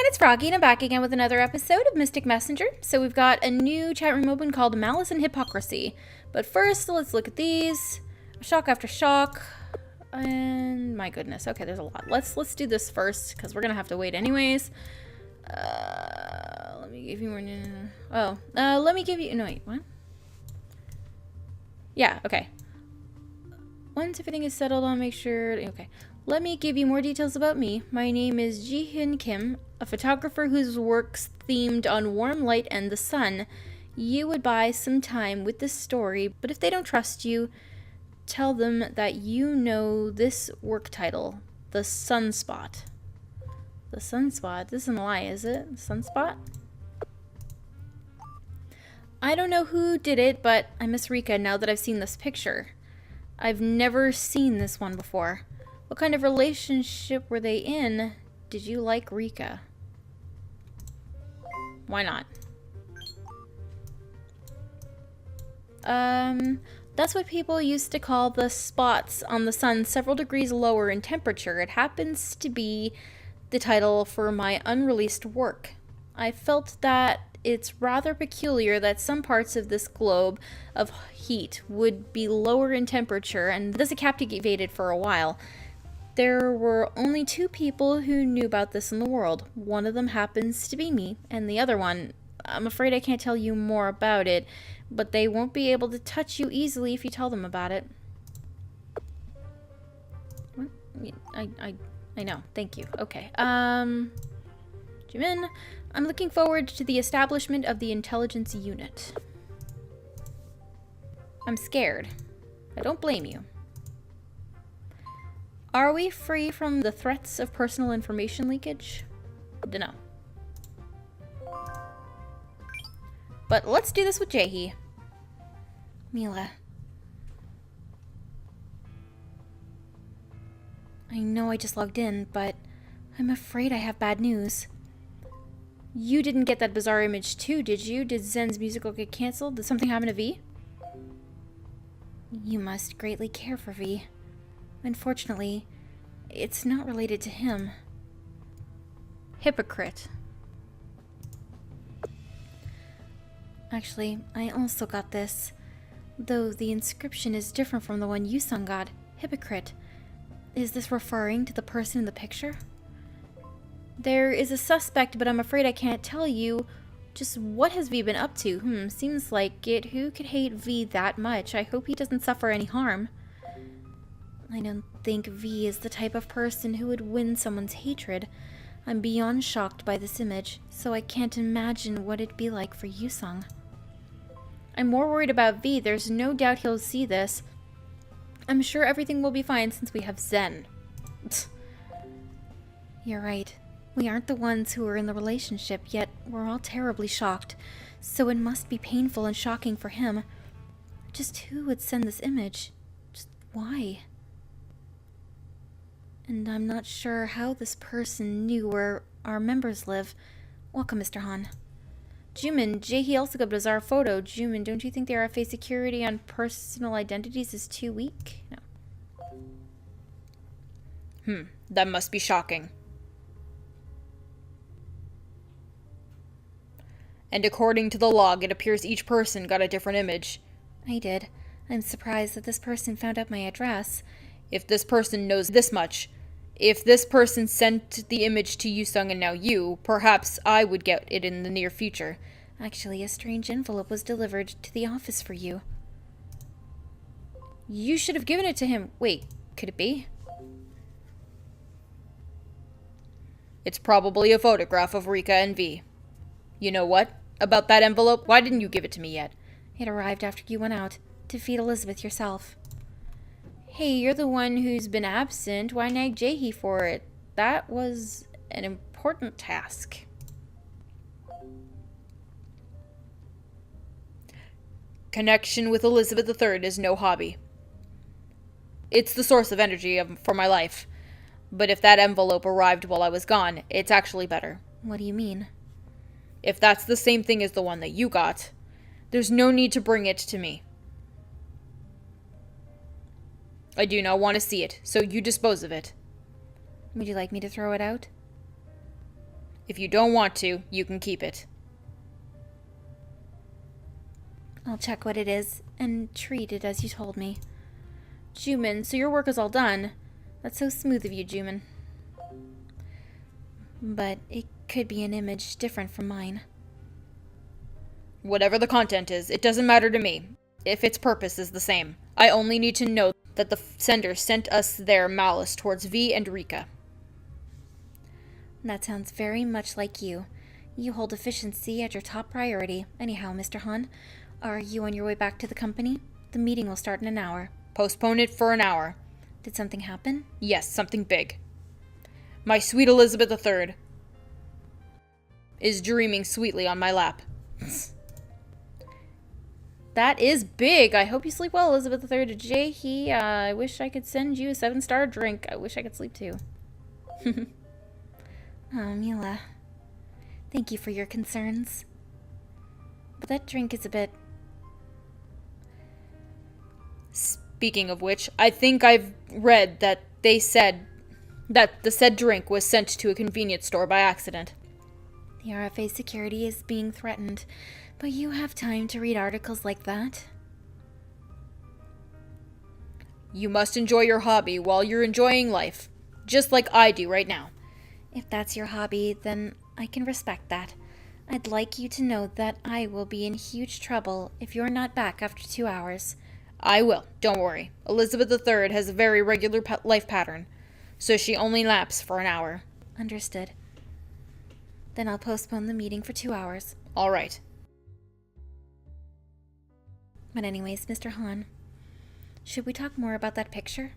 it's Froggy, and I'm back again with another episode of Mystic Messenger. So we've got a new chat room open called Malice and Hypocrisy. But first, let's look at these. Shock after shock. And my goodness, okay, there's a lot. Let's do this first, because we're gonna have to wait anyways. Let me give you more. Let me give you. No, wait, what? Yeah, okay. Once everything is settled, I'll make sure. Okay. Let me give you more details about me. My name is Ji-Hyun Kim, a photographer whose work's themed on warm light and the sun. You would buy some time with this story, but if they don't trust you, tell them that you know this work title, The Sunspot. The Sunspot? This isn't a lie, is it? Sunspot? I don't know who did it, but I miss Rika now that I've seen this picture. I've never seen this one before. What kind of relationship were they in? Did you like Rika? Why not? That's what people used to call the spots on the sun several degrees lower in temperature. It happens to be the title for my unreleased work. I felt that it's rather peculiar that some parts of this globe of heat would be lower in temperature, and this captivated for a while. There were only two people who knew about this in the world. One of them happens to be me, and the other one, I'm afraid I can't tell you more about it, but they won't be able to touch you easily if you tell them about it. What? I know. Thank you. Okay. Jimin, I'm looking forward to the establishment of the intelligence unit. I'm scared. I don't blame you. Are we free from the threats of personal information leakage? Dunno. But let's do this with Jae-hee. Mila. I know I just logged in, but I'm afraid I have bad news. You didn't get that bizarre image too, did you? Did Zen's musical get cancelled? Did something happen to V? You must greatly care for V. Unfortunately, it's not related to him. Hypocrite. Actually, I also got this. Though the inscription is different from the one Yusung got. Hypocrite. Is this referring to the person in the picture? There is a suspect, but I'm afraid I can't tell you. Just what has V been up to? Seems like it. Who could hate V that much? I hope he doesn't suffer any harm. I don't think V is the type of person who would win someone's hatred. I'm beyond shocked by this image, so I can't imagine what it'd be like for Yusung. I'm more worried about V. There's no doubt he'll see this. I'm sure everything will be fine since we have Zen. You're right. We aren't the ones who are in the relationship, yet we're all terribly shocked. So it must be painful and shocking for him. Just who would send this image? Just why? And I'm not sure how this person knew where our members live. Welcome, Mr. Han. Jumin, Jae-hee also got a bizarre photo. Jumin, don't you think the RFA security on personal identities is too weak? No. That must be shocking. And according to the log, it appears each person got a different image. I did. I'm surprised that this person found out my address. If this person knows this much, if this person sent the image to Yusung and now you, perhaps I would get it in the near future. Actually, a strange envelope was delivered to the office for you. You should have given it to him. Wait, could it be? It's probably a photograph of Rika and V. You know what? About that envelope, why didn't you give it to me yet? It arrived after you went out to feed Elizabeth yourself. Hey, you're the one who's been absent. Why nag Jae-hee for it? That was an important task. Connection with Elizabeth III is no hobby. It's the source of energy for my life. But if that envelope arrived while I was gone, it's actually better. What do you mean? If that's the same thing as the one that you got, there's no need to bring it to me. I do not want to see it, so you dispose of it. Would you like me to throw it out? If you don't want to, you can keep it. I'll check what it is and treat it as you told me. Juman, so your work is all done. That's so smooth of you, Juman. But it could be an image different from mine. Whatever the content is, it doesn't matter to me, if its purpose is the same. I only need to know that the sender sent us their malice towards V and Rika. That sounds very much like you. You hold efficiency at your top priority. Anyhow, Mr. Han, are you on your way back to the company? The meeting will start in an hour. Postpone it for an hour. Did something happen? Yes, something big. My sweet Elizabeth III is dreaming sweetly on my lap. That is big. I hope you sleep well, Elizabeth III. I wish I could send you a 7-star drink. I wish I could sleep too. Oh, Mila. Thank you for your concerns. But that drink is a bit... Speaking of which, I think I've read that they said that the said drink was sent to a convenience store by accident. The RFA security is being threatened, but you have time to read articles like that? You must enjoy your hobby while you're enjoying life, just like I do right now. If that's your hobby, then I can respect that. I'd like you to know that I will be in huge trouble if you're not back after 2 hours. I will, don't worry. Elizabeth III has a very regular life pattern, so she only naps for an hour. Understood. Then I'll postpone the meeting for 2 hours. All right. But anyways, Mr. Han, should we talk more about that picture?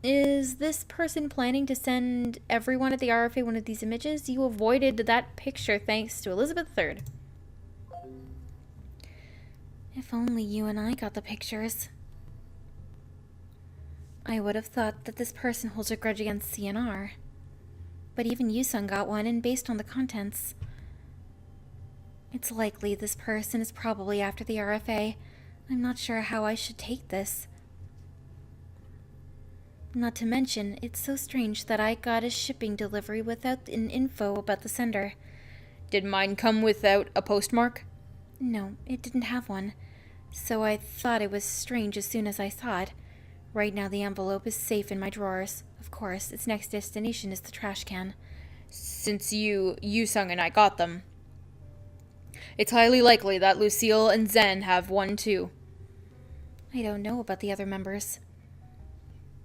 Is this person planning to send everyone at the RFA one of these images? You avoided that picture thanks to Elizabeth III. If only you and I got the pictures. I would have thought that this person holds a grudge against CNR. But even Yusung got one, and based on the contents, it's likely this person is probably after the RFA. I'm not sure how I should take this. Not to mention, it's so strange that I got a shipping delivery without an info about the sender. Did mine come without a postmark? No, it didn't have one. So I thought it was strange as soon as I saw it. Right now the envelope is safe in my drawers. Of course, its next destination is the trash can. Since Yusung and I got them, it's highly likely that Lucille and Zen have one too. I don't know about the other members.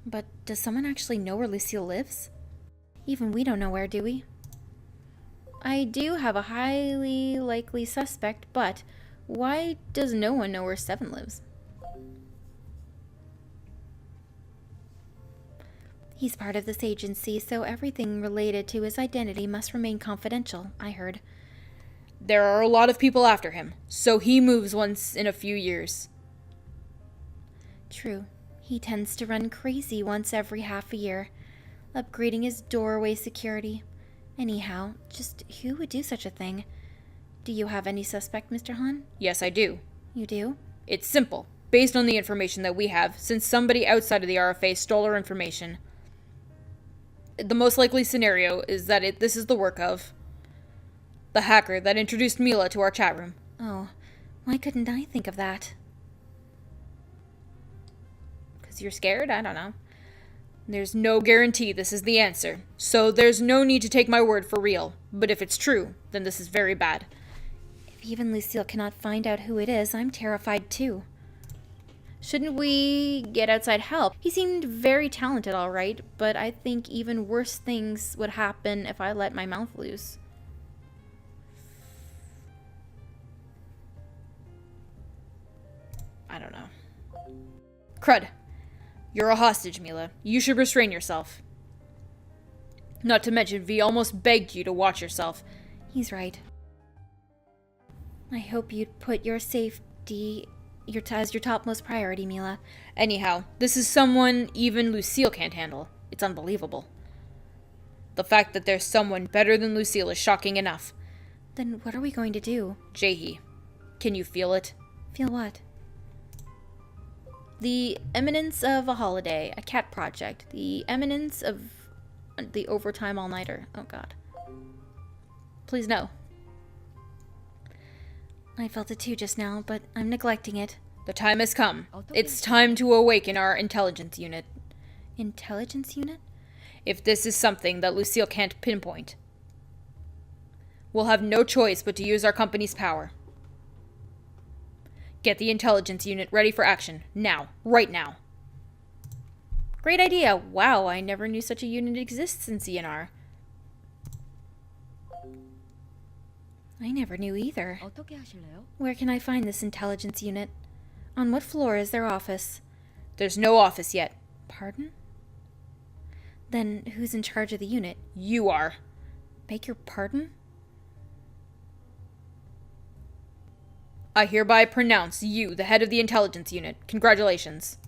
But does someone actually know where Lucille lives? Even we don't know where, do we? I do have a highly likely suspect, but why does no one know where Seven lives? He's part of this agency, so everything related to his identity must remain confidential, I heard. There are a lot of people after him, so he moves once in a few years. True. He tends to run crazy once every half a year, upgrading his doorway security. Anyhow, just who would do such a thing? Do you have any suspect, Mr. Han? Yes, I do. You do? It's simple, based on the information that we have, since somebody outside of the RFA stole our information. The most likely scenario is that this is the work of the hacker that introduced Mila to our chat room. Oh, why couldn't I think of that? You're scared? I don't know. There's no guarantee this is the answer, so there's no need to take my word for real. But if it's true, then this is very bad. If even Lucille cannot find out who it is, I'm terrified too. Shouldn't we get outside help? He seemed very talented, all right, but I think even worse things would happen if I let my mouth loose. I don't know. Crud. You're a hostage, Mila. You should restrain yourself. Not to mention, V almost begged you to watch yourself. He's right. I hope you'd put your safety as your topmost priority, Mila. Anyhow, this is someone even Lucille can't handle. It's unbelievable. The fact that there's someone better than Lucille is shocking enough. Then what are we going to do? Jaehee, can you feel it? Feel what? The eminence of a holiday, a cat project. The eminence of the overtime all-nighter. Oh god. Please no. I felt it too just now, but I'm neglecting it. The time has come. It's time to awaken our intelligence unit. Intelligence unit? If this is something that Lucille can't pinpoint, we'll have no choice but to use our company's power. Get the intelligence unit ready for action. Now. Right now. Great idea. Wow, I never knew such a unit exists in CNR. I never knew either. Where can I find this intelligence unit? On what floor is their office? There's no office yet. Pardon? Then who's in charge of the unit? You are. Beg your pardon? I hereby pronounce you the head of the intelligence unit. Congratulations.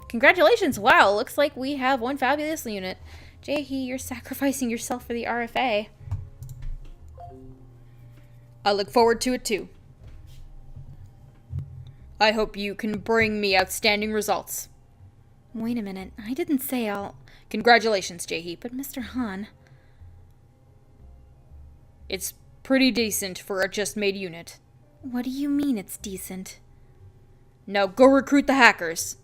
Congratulations! Wow, looks like we have one fabulous unit. Jaehee, you're sacrificing yourself for the RFA. I look forward to it too. I hope you can bring me outstanding results. Wait a minute, I didn't say I'll... Congratulations, Jaehee. But Mr. Han... It's pretty decent for a just-made unit. What do you mean it's decent? Now go recruit the hackers.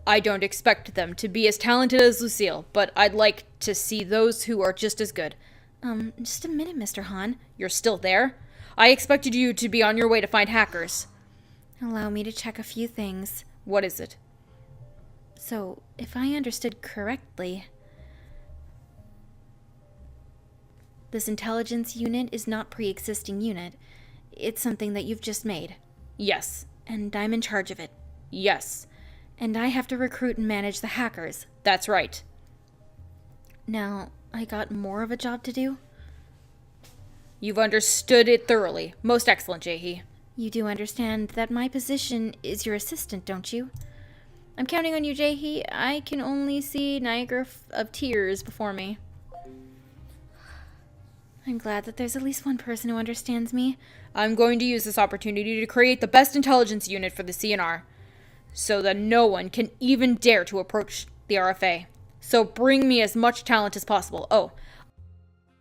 I don't expect them to be as talented as Lucille, but I'd like to see those who are just as good. Just a minute, Mr. Han. You're still there? I expected you to be on your way to find hackers. Allow me to check a few things. What is it? So, if I understood correctly, this intelligence unit is not pre-existing unit. It's something that you've just made. Yes. And I'm in charge of it. Yes. And I have to recruit and manage the hackers. That's right. Now, I got more of a job to do? You've understood it thoroughly. Most excellent, Jaehee. You do understand that my position is your assistant, don't you? I'm counting on you, Jaehee. I can only see Niagara of Tears before me. I'm glad that there's at least one person who understands me. I'm going to use this opportunity to create the best intelligence unit for the CNR, so that no one can even dare to approach the RFA. So bring me as much talent as possible. Oh,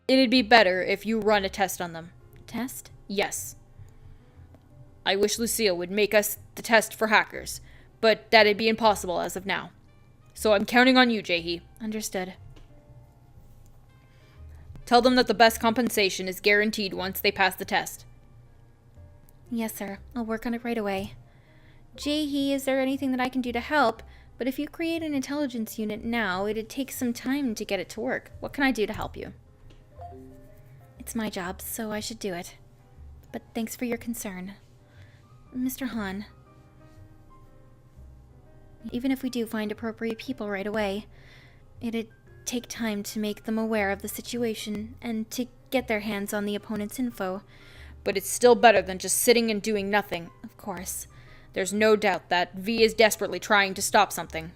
it'd be better if you run a test on them. Test? Yes. I wish Lucille would make us the test for hackers, but that'd be impossible as of now. So I'm counting on you, Jaehee. Understood. Tell them that the best compensation is guaranteed once they pass the test. Yes, sir. I'll work on it right away. Jaehee, is there anything that I can do to help? But if you create an intelligence unit now, it'd take some time to get it to work. What can I do to help you? It's my job, so I should do it. But thanks for your concern. Mr. Han, even if we do find appropriate people right away, it'd take time to make them aware of the situation and to get their hands on the opponent's info. But it's still better than just sitting and doing nothing. Of course. There's no doubt that V is desperately trying to stop something.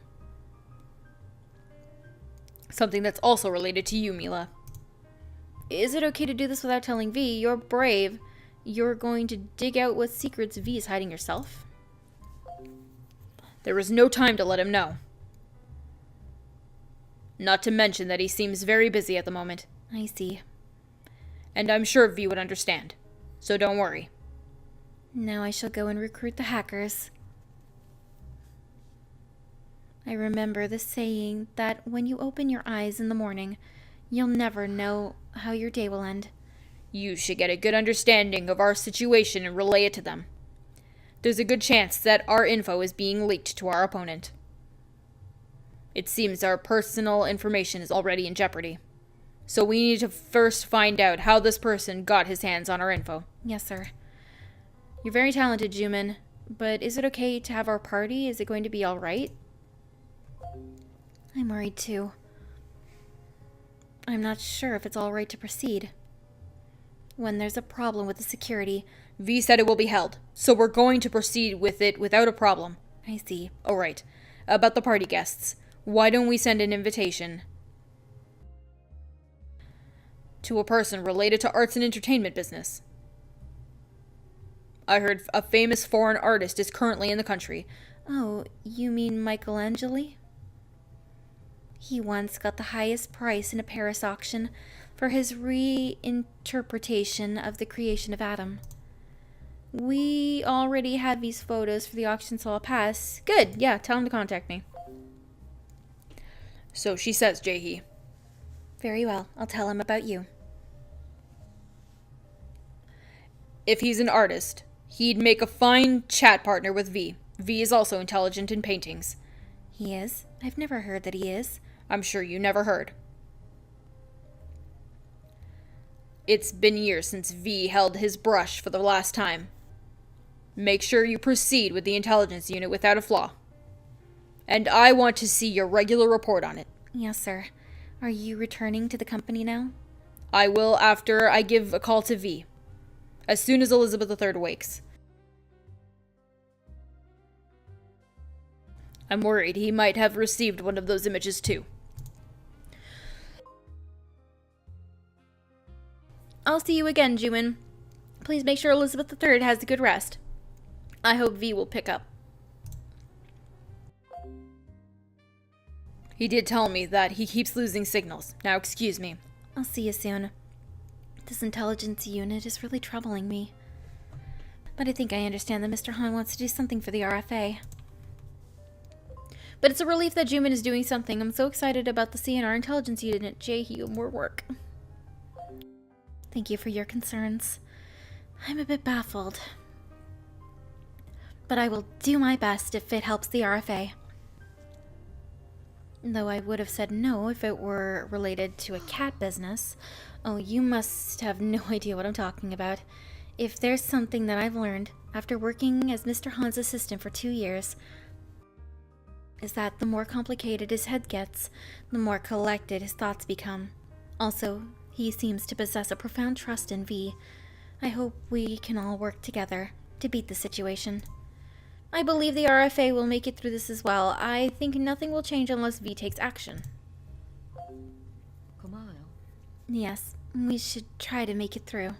Something that's also related to you, Mila. Is it okay to do this without telling V? You're brave. You're going to dig out what secrets V is hiding yourself? There is no time to let him know. Not to mention that he seems very busy at the moment. I see. And I'm sure V would understand. So don't worry. Now I shall go and recruit the hackers. I remember the saying that when you open your eyes in the morning, you'll never know how your day will end. You should get a good understanding of our situation and relay it to them. There's a good chance that our info is being leaked to our opponent. It seems our personal information is already in jeopardy. So we need to first find out how this person got his hands on our info. Yes, sir. You're very talented, Juman, but is it okay to have our party? Is it going to be all right? I'm worried too. I'm not sure if it's all right to proceed. When there's a problem with the security... V said it will be held, so we're going to proceed with it without a problem. I see. All right. About the party guests, why don't we send an invitation to a person related to arts and entertainment business? I heard a famous foreign artist is currently in the country. Oh, you mean Michelangelo? He once got the highest price in a Paris auction for his reinterpretation of the creation of Adam. We already have these photos for the auction, so I'll pass. Good, yeah, tell him to contact me. So she says, Jaehee. Very well, I'll tell him about you. If he's an artist, he'd make a fine chat partner with V. V is also intelligent in paintings. He is? I've never heard that he is. I'm sure you never heard. It's been years since V held his brush for the last time. Make sure you proceed with the intelligence unit without a flaw. And I want to see your regular report on it. Yes, sir. Are you returning to the company now? I will after I give a call to V. As soon as Elizabeth III wakes. I'm worried he might have received one of those images too. I'll see you again, Juin. Please make sure Elizabeth III has a good rest. I hope V will pick up. He did tell me that he keeps losing signals. Now excuse me. I'll see you soon. This intelligence unit is really troubling me. But I think I understand that Mr. Han wants to do something for the RFA. But it's a relief that Jumin is doing something. I'm so excited about the CNR intelligence unit. Jaehee, more work. Thank you for your concerns. I'm a bit baffled. But I will do my best if it helps the RFA. Though I would have said no if it were related to a cat business. Oh, you must have no idea what I'm talking about. If there's something that I've learned after working as Mr. Han's assistant for 2 years, is that the more complicated his head gets, the more collected his thoughts become. Also, he seems to possess a profound trust in V. I hope we can all work together to beat the situation. I believe the RFA will make it through this as well. I think nothing will change unless V takes action. Yes, we should try to make it through.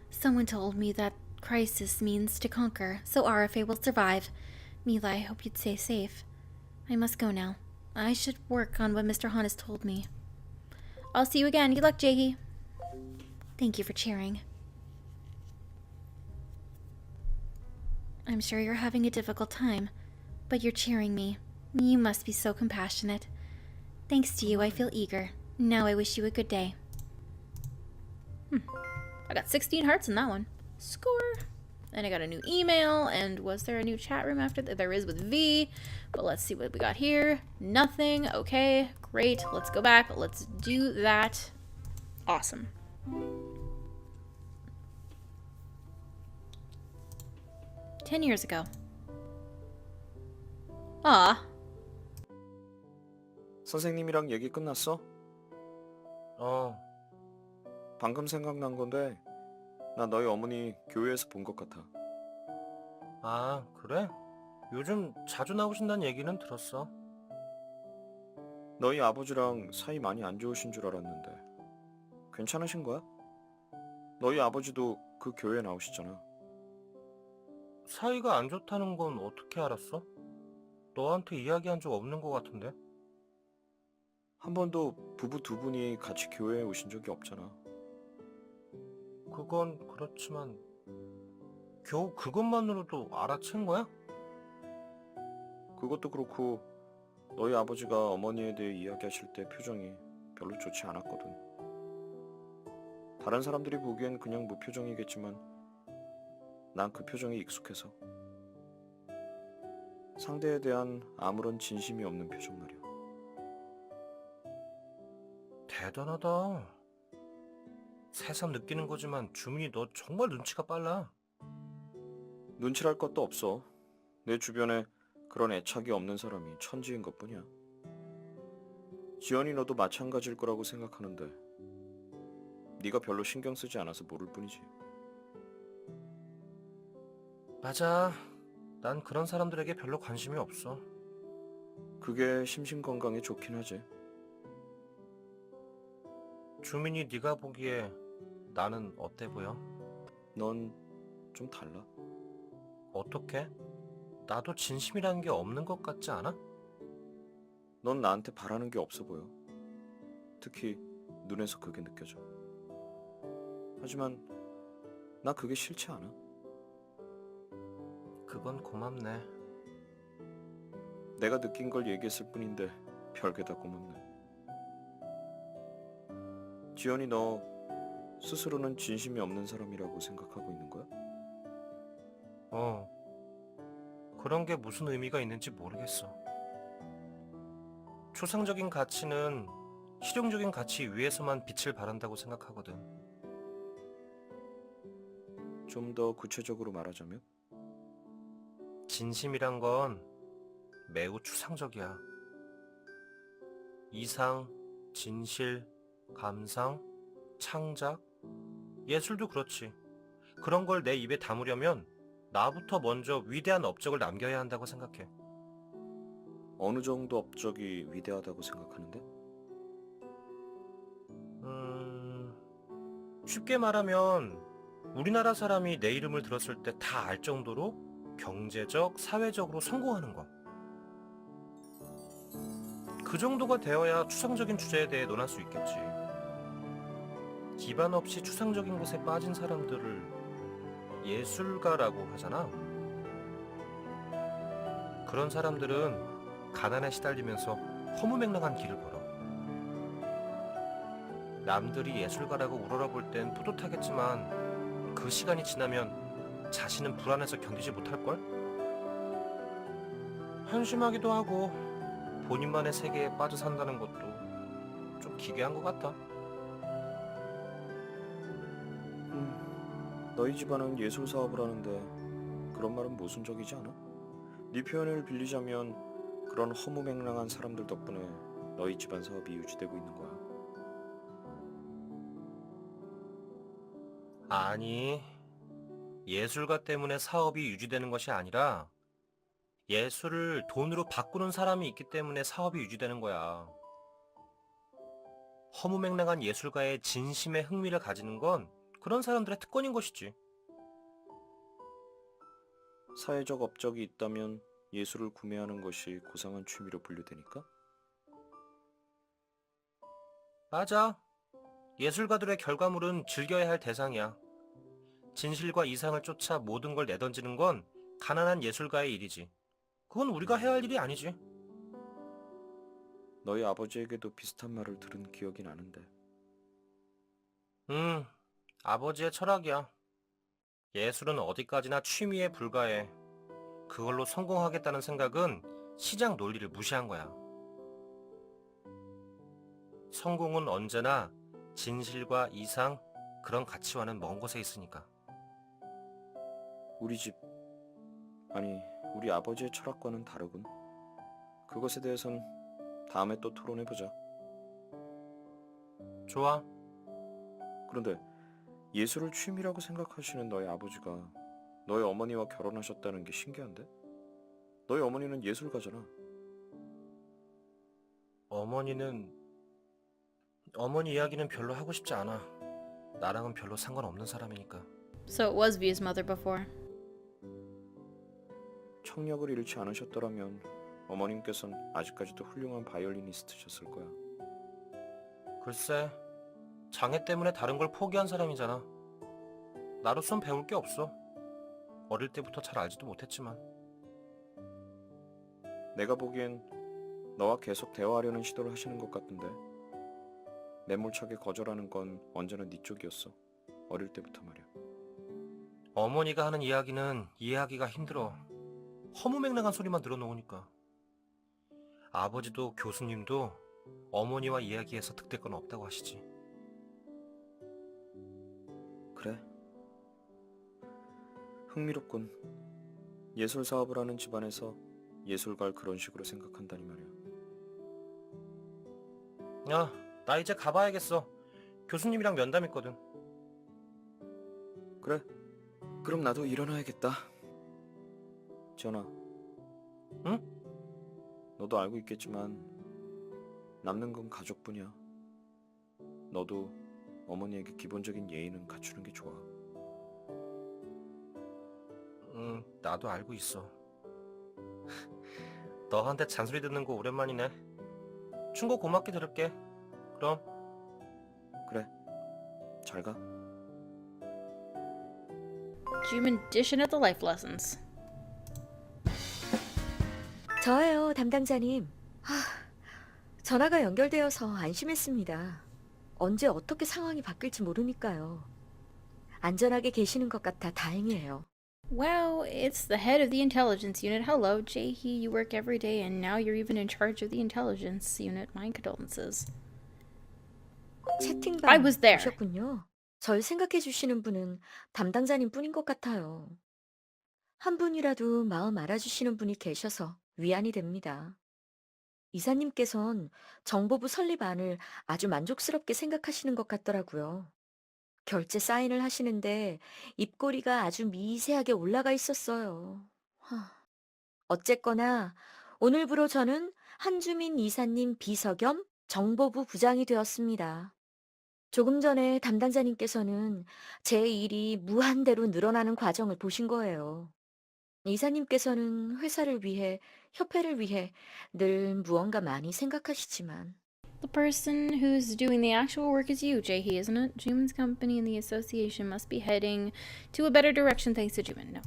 Someone told me that crisis means to conquer, so RFA will survive. Mila, I hope you'd stay safe. I must go now. I should work on what Mr. Han has told me. I'll see you again. Good luck, Jaehee. Thank you for cheering. I'm sure you're having a difficult time, but you're cheering me. You must be so compassionate. Thanks to you, I feel eager. Now I wish you a good day. I got 16 hearts in that one. Score. And I got a new email, and was there a new chat room after that? There is with V, but let's see what we got here. Nothing. Okay, great. Let's go back. Let's do that. Awesome. "10 years ago. Ah. 선생님이랑 얘기 끝났어? 방금 생각난 건데 나 너희 어머니 교회에서 본 것 같아. 아, 그래? 요즘 자주 나오신다는 얘기는 들었어. 너희 아버지랑 사이 많이 안 좋으신 줄 알았는데 괜찮으신 거야? 너희 아버지도 그 교회에 나오시잖아. 사이가 안 좋다는 건 어떻게 알았어? 너한테 이야기한 적 없는 것 같은데? 한 번도 부부 두 분이 같이 교회에 오신 적이 없잖아. 그건 그렇지만 겨우 그것만으로도 알아챈 거야? 그것도 그렇고 너희 아버지가 어머니에 대해 이야기하실 때 표정이 별로 좋지 않았거든. 다른 사람들이 보기엔 그냥 무표정이겠지만 난 그 표정이 익숙해서. 상대에 대한 아무런 진심이 없는 표정 말이야. 대단하다. 새삼 느끼는 거지만 주민이 너 정말 눈치가 빨라. 눈치랄 것도 없어. 내 주변에 그런 애착이 없는 사람이 천지인 것뿐이야. 지연이 너도 마찬가지일 거라고 생각하는데 네가 별로 신경 쓰지 않아서 모를 뿐이지. 맞아. 난 그런 사람들에게 별로 관심이 없어. 그게 심신 건강에 좋긴 하지. 주민이 네가 보기에 나는 어때 보여? 넌 좀 달라. 어떻게? 나도 진심이라는 게 없는 것 같지 않아? 넌 나한테 바라는 게 없어 보여. 특히 눈에서 그게 느껴져. 하지만 나 그게 싫지 않아. 그건 고맙네. 내가 느낀 걸 얘기했을 뿐인데 별게 다 고맙네. 지연이 너 스스로는 진심이 없는 사람이라고 생각하고 있는 거야? 그런 게 무슨 의미가 있는지 모르겠어. 추상적인 가치는 실용적인 가치 위에서만 빛을 발한다고 생각하거든. 좀 더 구체적으로 말하자면? 진심이란 건 매우 추상적이야. 이상, 진실, 감상, 창작, 예술도 그렇지. 그런 걸 내 입에 담으려면 나부터 먼저 위대한 업적을 남겨야 한다고 생각해. 어느 정도 업적이 위대하다고 생각하는데? 쉽게 말하면 우리나라 사람이 내 이름을 들었을 때 다 알 정도로 경제적, 사회적으로 성공하는 거. 그 정도가 되어야 추상적인 주제에 대해 논할 수 있겠지. 기반 없이 추상적인 것에 빠진 사람들을 예술가라고 하잖아. 그런 사람들은 가난에 시달리면서 허무맹랑한 길을 걸어. 남들이 예술가라고 우러러볼 땐 뿌듯하겠지만 그 시간이 지나면 자신은 불안해서 견디지 못할걸? 한심하기도 하고 본인만의 세계에 빠져 산다는 것도 좀 기괴한 것 같아. 너희 집안은 예술 사업을 하는데 그런 말은 모순적이지 않아? 네 표현을 빌리자면 그런 허무맹랑한 사람들 덕분에 너희 집안 사업이 유지되고 있는 거야. 아니, 예술가 때문에 사업이 유지되는 것이 아니라 예술을 돈으로 바꾸는 사람이 있기 때문에 사업이 유지되는 거야. 허무맹랑한 예술가의 진심의 흥미를 가지는 건 그런 사람들의 특권인 것이지. 사회적 업적이 있다면 예술을 구매하는 것이 고상한 취미로 분류되니까? 맞아. 예술가들의 결과물은 즐겨야 할 대상이야. 진실과 이상을 쫓아 모든 걸 내던지는 건 가난한 예술가의 일이지. 그건 우리가 해야 할 일이 아니지. 너희 아버지에게도 비슷한 말을 들은 기억이 나는데. 아버지의 철학이야. 예술은 어디까지나 취미에 불과해. 그걸로 성공하겠다는 생각은 시장 논리를 무시한 거야. 성공은 언제나 진실과 이상, 그런 가치와는 먼 곳에 있으니까. 우리 집, 아니 우리 아버지의 철학과는 다르군. 그것에 대해선 다음에 또 토론해보자. 좋아. 그런데 예술을 취미라고 생각하시는 너희 아버지가 너희 어머니와 결혼하셨다는 게 신기한데? 너희 어머니는 예술가잖아. 어머니 이야기는 별로 하고 싶지 않아. 나랑은 별로 상관없는 사람이니까. So it was Via's mother before. 청력을 잃지 않으셨더라면 어머님께선 아직까지도 훌륭한 바이올리니스트셨을 거야. 글쎄, 장애 때문에 다른 걸 포기한 사람이잖아. 나로선 배울 게 없어. 어릴 때부터 잘 알지도 못했지만. 내가 보기엔 너와 계속 대화하려는 시도를 하시는 것 같은데 매몰차게 거절하는 건 언제나 네 쪽이었어. 어릴 때부터 말이야. 어머니가 하는 이야기는 이해하기가 힘들어. 허무맹랑한 소리만 늘어놓으니까. 아버지도 교수님도 어머니와 이야기해서 득될 건 없다고 하시지. 그래? 흥미롭군. 예술 사업을 하는 집안에서 예술가를 그런 식으로 생각한다니 말이야. 야, 나 이제 가봐야겠어. 교수님이랑 면담 있거든. 그래? 그럼 나도 일어나야겠다. 지연아. 응? 너도 알고 있겠지만 남는 건 가족뿐이야. 너도 어머니에게 기본적인 예의는 갖추는 게 좋아. 나도 알고 있어. 너한테 잔소리 듣는 거 오랜만이네. 충고 고맙게 들을게. 그럼. 그래, 잘 가. Human dishing at the life lessons. 저예요, 담당자님. 전화가 연결되어서 안심했습니다. 언제 어떻게 상황이 바뀔지 모르니까요. 안전하게 계시는 것 같아 다행이에요. Wow, it's the head of the intelligence unit. Hello, Jae-hee. You work every day, and now you're even in charge of the intelligence unit. My condolences. 채팅방 I was there. 보셨군요. 절 생각해 주시는 분은 담당자님 뿐인 것 같아요. 한 분이라도 마음 알아주시는 분이 계셔서 위안이 됩니다. 이사님께선 정보부 설립안을 아주 만족스럽게 생각하시는 것 같더라고요. 결제 사인을 하시는데 입꼬리가 아주 미세하게 올라가 있었어요. 어쨌거나 오늘부로 저는 한주민 이사님 비서 겸 정보부 부장이 되었습니다. 조금 전에 담당자님께서는 제 일이 무한대로 늘어나는 과정을 보신 거예요. 이사님께서는 회사를 위해, 협회를 위해 늘 무언가 많이 생각하시지만 The person who's doing the actual work is you, Jae-hee, isn't it? Jumin's company and the association must be heading to a better direction thanks to Jumin. No.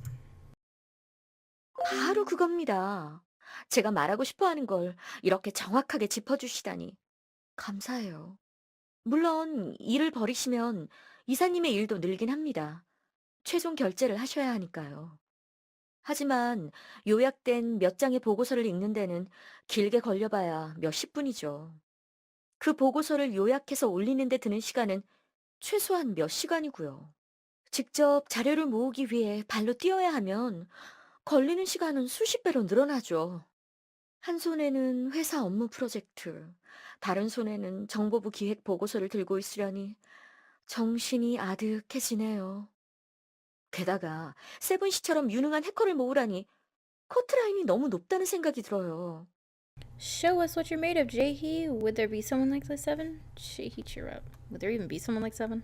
바로 그겁니다. 제가 말하고 싶어 하는 걸 이렇게 정확하게 짚어주시다니 감사해요. 물론 일을 버리시면 이사님의 일도 늘긴 합니다. 최종 결제를 하셔야 하니까요. 하지만 요약된 몇 장의 보고서를 읽는 데는 길게 걸려봐야 몇십 분이죠. 그 보고서를 요약해서 올리는 데 드는 시간은 최소한 몇 시간이고요. 직접 자료를 모으기 위해 발로 뛰어야 하면 걸리는 시간은 수십 배로 늘어나죠. 한 손에는 회사 업무 프로젝트, 다른 손에는 정보부 기획 보고서를 들고 있으려니 정신이 아득해지네요. 게다가 세븐씨처럼 유능한 해커를 모으라니 커트라인이 너무 높다는 생각이 들어요. Show us what you're made of, Jae-hee. Would there be someone like the Seven? Jae-hee, cheer up. Would there even be someone like Seven?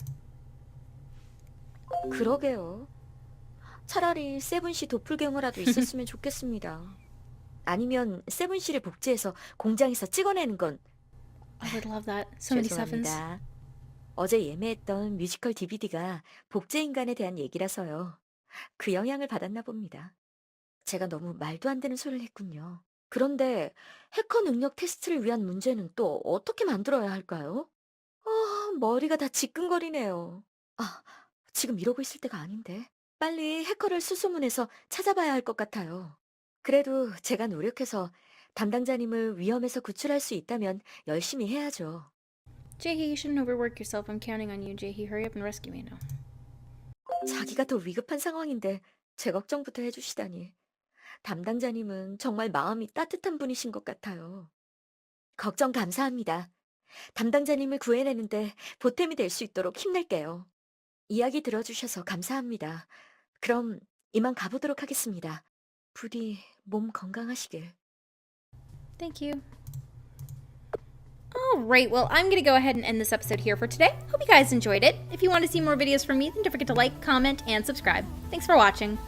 그러게요. 차라리 세븐씨 도플갱어라도 있었으면 좋겠습니다. 아니면 세븐씨를 복제해서 공장에서 찍어내는 건 I would love that. So many Sevens. 죄송합니다. 어제 예매했던 뮤지컬 DVD가 복제인간에 대한 얘기라서요. 그 영향을 받았나 봅니다. 제가 너무 말도 안 되는 소리를 했군요. 그런데 해커 능력 테스트를 위한 문제는 또 어떻게 만들어야 할까요? 머리가 다 지끈거리네요. 지금 이러고 있을 때가 아닌데. 빨리 해커를 수소문해서 찾아봐야 할 것 같아요. 그래도 제가 노력해서 담당자님을 위험에서 구출할 수 있다면 열심히 해야죠. Jae-hee, you shouldn't overwork yourself. I'm counting on you, Jae-hee. Hurry up and rescue me now. 자기가 더 위급한 상황인데 제 걱정부터 해주시다니. 담당자님은 정말 마음이 따뜻한 분이신 것 같아요. 걱정 감사합니다. 담당자님을 구해내는데 보탬이 될 수 있도록 힘낼게요. 이야기 들어주셔서 감사합니다. 그럼 이만 가보도록 하겠습니다. 부디 몸 건강하시길. Thank you. Alright, well, I'm gonna go ahead and end this episode here for today. Hope you guys enjoyed it. If you want to see more videos from me, then don't forget to like, comment, and subscribe. Thanks for watching.